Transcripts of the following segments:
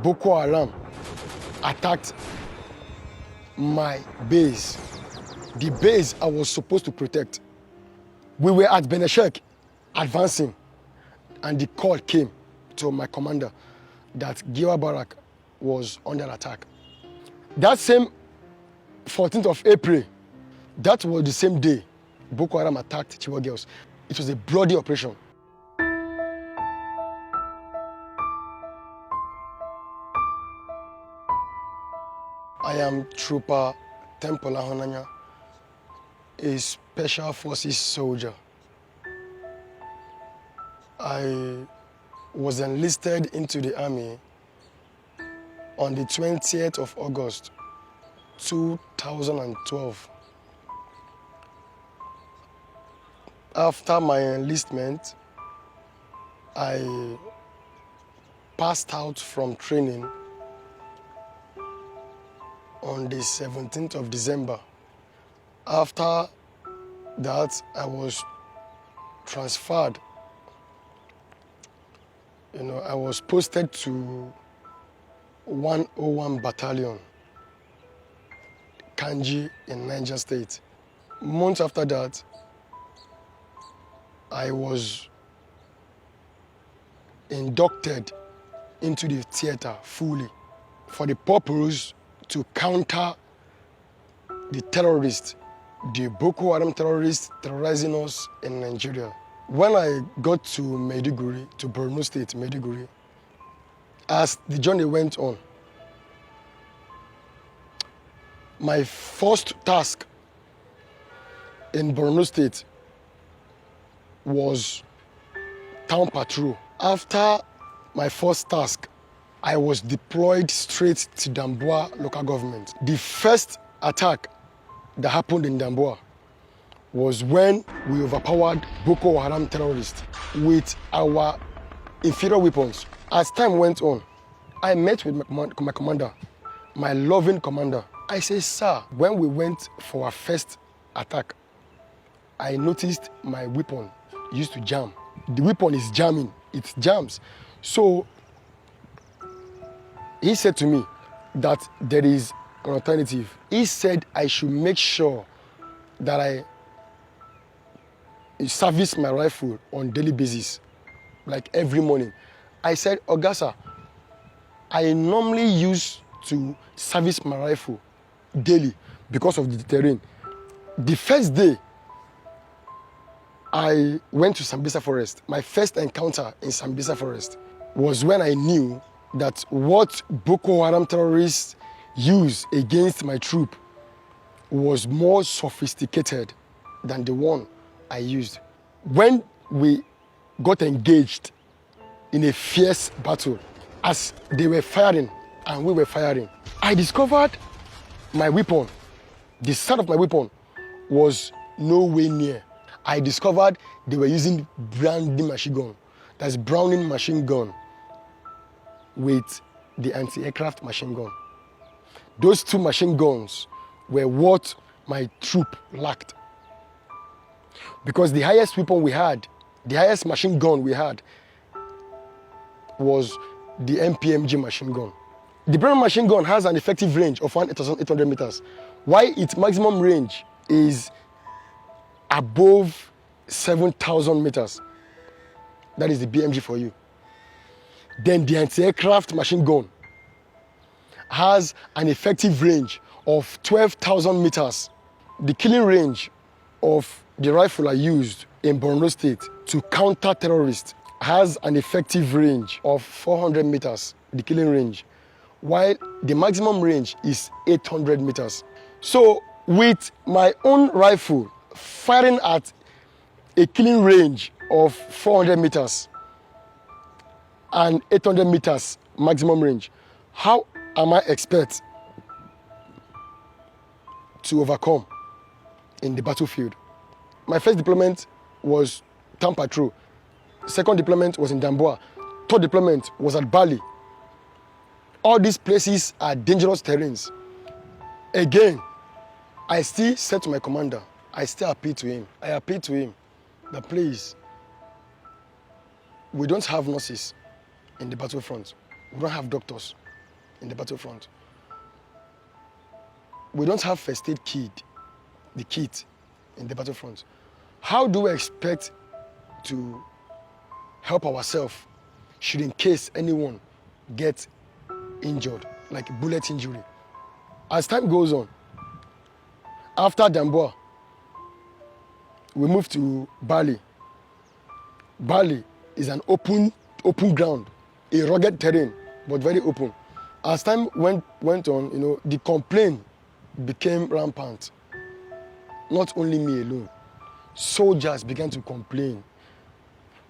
Bokoram attacked my base, the base I was supposed to protect. We were at Beneshek advancing, and the call came to my commander that Giwa Barak was under attack. That same 14th of April, that was the same day Boko Haram attacked Chibok girls. It was a bloody operation. I am Trooper Tempola Honanya, a Special Forces soldier. I was enlisted into the army on the 20th of August, 2012. After my enlistment, I passed out from training on the 17th of December. After that, I was transferred. I was posted to 101 Battalion, Kanji in Niger State. Months after that, I was inducted into the theater fully for the purpose to counter the terrorists, the Boko Haram terrorists terrorizing us in Nigeria. When I got to Maiduguri, to Borno State, Maiduguri, as the journey went on, my first task in Borno State was town patrol. After my first task, I was deployed straight to Damboa local government. The first attack that happened in Damboa was when we overpowered Boko Haram terrorists with our inferior weapons. As time went on, I met with my commander, my loving commander. I said, sir, when we went for our first attack, I noticed my weapon used to jam. The weapon is jamming, it jams. So he said to me that there is an alternative. He said I should make sure that I service my rifle on daily basis, like every morning. I said, Ogasa, I normally used to service my rifle daily because of the terrain. The first day I went to Sambisa Forest, my first encounter in Sambisa Forest was when I knew that what Boko Haram terrorists use against my troop was more sophisticated than the one I used. When we got engaged in a fierce battle, as they were firing and we were firing, I discovered my weapon, the sound of my weapon was nowhere near. I discovered they were using Browning machine gun. That's Browning machine gun with the anti-aircraft machine gun. Those two machine guns were what my troop lacked. Because the highest weapon we had, the highest machine gun we had was the MPMG machine gun. The Browning machine gun has an effective range of 1,800 meters, while its maximum range is above 7,000 meters. That is the BMG for you. Then the anti-aircraft machine gun has an effective range of 12,000 meters. The killing range of the rifle I used in Borno State to counter terrorists has an effective range of 400 meters, the killing range, while the maximum range is 800 meters. So with my own rifle firing at a killing range of 400 meters and 800 meters maximum range, how am I expect to overcome in the battlefield? My first deployment was town patrol. Second deployment was in Damboa. Third deployment was at Bali. All these places are dangerous terrains. Again, I still said to my commander, I still appeal to him. I appeal to him that please, we don't have nurses in the battlefront. We don't have doctors. in the battlefront. We don't have first aid kit, the kit in the battlefront. How do we expect to help ourselves should in case anyone gets injured, like bullet injury? As time goes on, after Damboa, we move to Bali. Bali is an open ground, a rugged terrain, but very open. As time went on, the complaint became rampant. Not only me alone. Soldiers began to complain.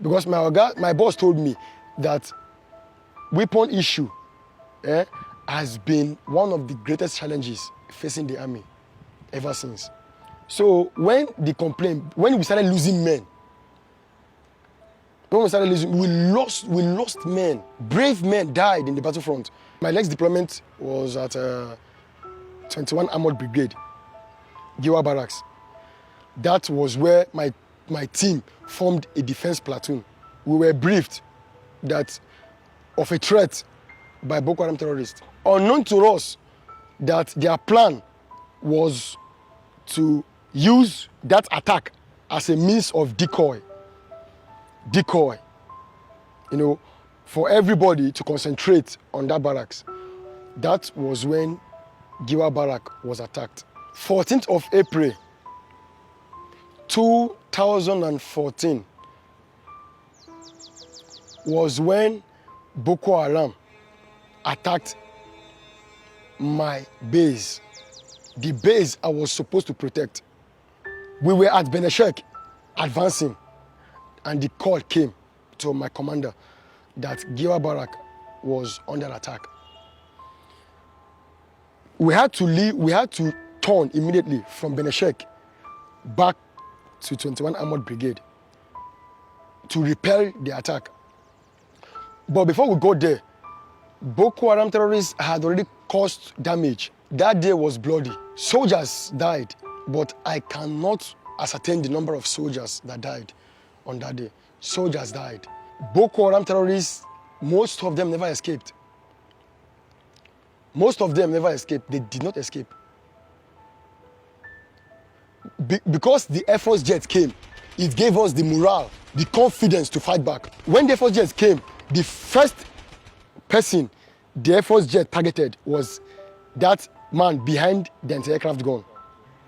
Because my boss told me that weapon issue has been one of the greatest challenges facing the army ever since. So when we started losing men, we lost men. Brave men died in the battlefront. My next deployment was at 21 Armored Brigade, Giwa Barracks. That was where my team formed a defense platoon. We were briefed of a threat by Bokoram terrorists. Unknown to us that their plan was to use that attack as a means of decoy, for everybody to concentrate on that barracks. That was when Giwa Barrack was attacked. 14th of April, 2014 was when Boko Haram attacked my base, the base I was supposed to protect. We were at Beneshek advancing, and the call came to my commander that Giwa Barrack was under attack. We had to leave, we had to turn immediately from Beneshek back to 21 Armored Brigade to repel the attack. But before we go there, Boko Haram terrorists had already caused damage. That day was bloody. Soldiers died, but I cannot ascertain the number of soldiers that died on that day. Soldiers died. Boko Haram terrorists, most of them never escaped. Most of them never escaped. They did not escape. Because the Air Force jet came, it gave us the morale, the confidence to fight back. When the Air Force jet came, the first person the Air Force jet targeted was that man behind the anti-aircraft gun.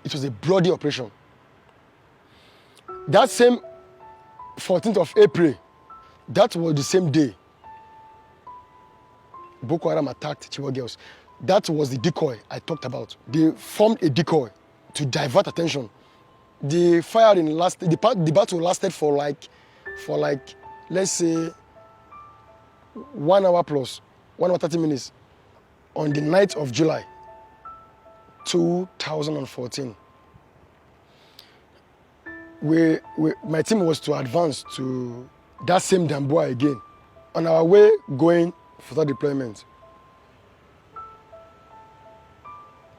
It was a bloody operation. That same 14th of April, that was the same day Boko Haram attacked Chibok girls. That was the decoy I talked about. They formed a decoy to divert attention. The battle lasted for like let's say 1 hour plus, 1 hour 30 minutes. On the 9th of July, 2014, my team was to advance to that same Damboa again. On our way going for that deployment,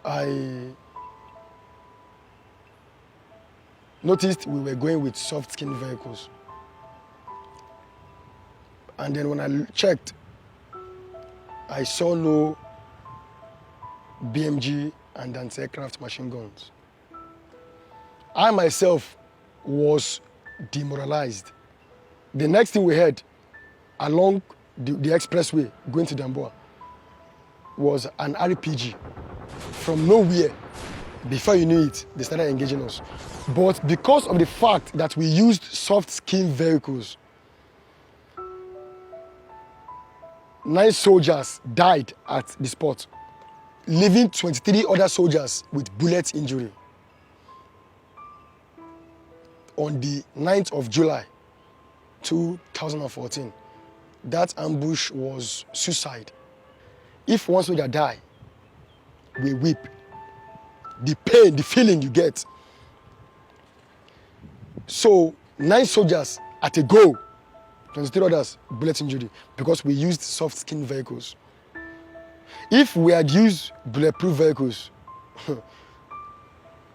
I noticed we were going with soft-skin vehicles. And then when I checked, I saw no BMG and anti-aircraft machine guns. I myself was demoralized. The next thing we heard along the expressway going to Damboa was an RPG from nowhere. Before you knew it, they started engaging us. But because of the fact that we used soft-skin vehicles, 9 soldiers died at the spot, leaving 23 other soldiers with bullet injury. On the 9th of July, 2014, that ambush was suicide. If one soldier die, we weep. The pain, the feeling you get. So 9 soldiers at a go, 23 others bullet injury because we used soft-skin vehicles. If we had used bulletproof vehicles,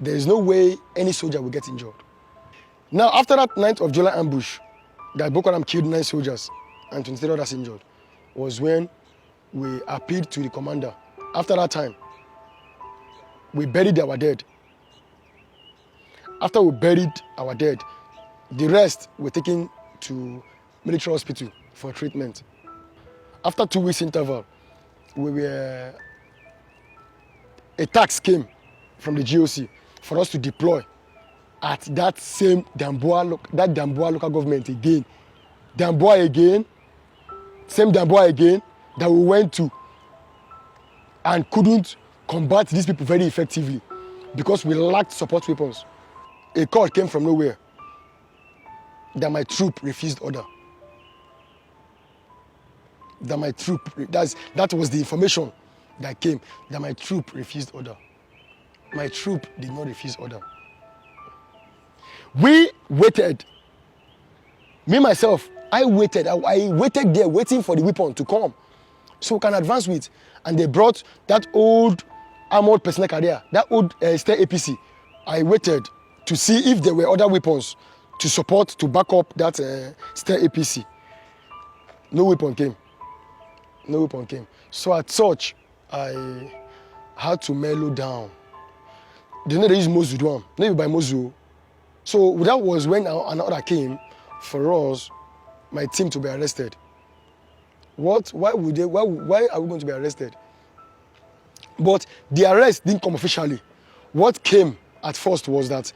there is no way any soldier will get injured. Now, after that 9th of July ambush, that Boko Haram killed 9 soldiers and 23 others injured, was when we appealed to the commander. After that time, we buried our dead. After we buried our dead, the rest were taken to military hospital for treatment. After 2 weeks interval, a tax came from the GOC for us to deploy at that same Damboa local government again. Damboa again, same Damboa again that we went to and couldn't combat these people very effectively because we lacked support weapons. A call came from nowhere that my troop refused order. That was the information that came, that my troop refused order. My troop did not refuse order. We waited. Me, myself, I waited. I waited there waiting for the weapon to come so we can advance with. And they brought that old armored personnel carrier, that old Stair APC. I waited to see if there were other weapons to support, to back up that Stair APC. No weapon came. No weapon came. So at such, I had to mellow down. They know they use Mozu Duam, maybe by Mozu. So that was when an order came for us, my team, to be arrested. What? Why are we going to be arrested? But the arrest didn't come officially. What came at first was that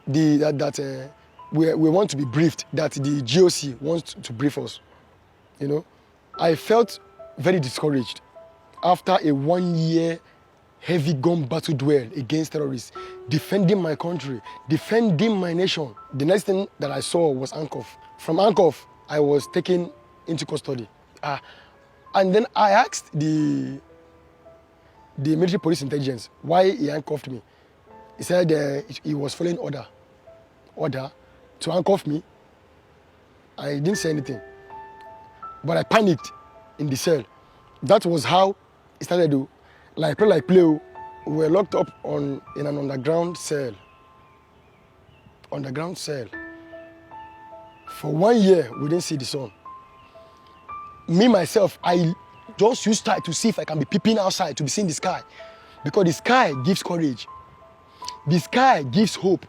we want to be briefed, that the GOC wants to brief us. You know, I felt very discouraged after a 1 year heavy gun battle duel against terrorists, defending my country, defending my nation. The next thing that I saw was handcuff. From handcuff, I was taken into custody. And then I asked the military police intelligence why he handcuffed me. He said he was following order to handcuff me. I didn't say anything, but I panicked in the cell. That was how it started to like play. We were locked up in an underground cell. For 1 year, we didn't see the sun. Me, myself, I just used to see if I can be peeping outside to be seeing the sky. Because the sky gives courage. The sky gives hope.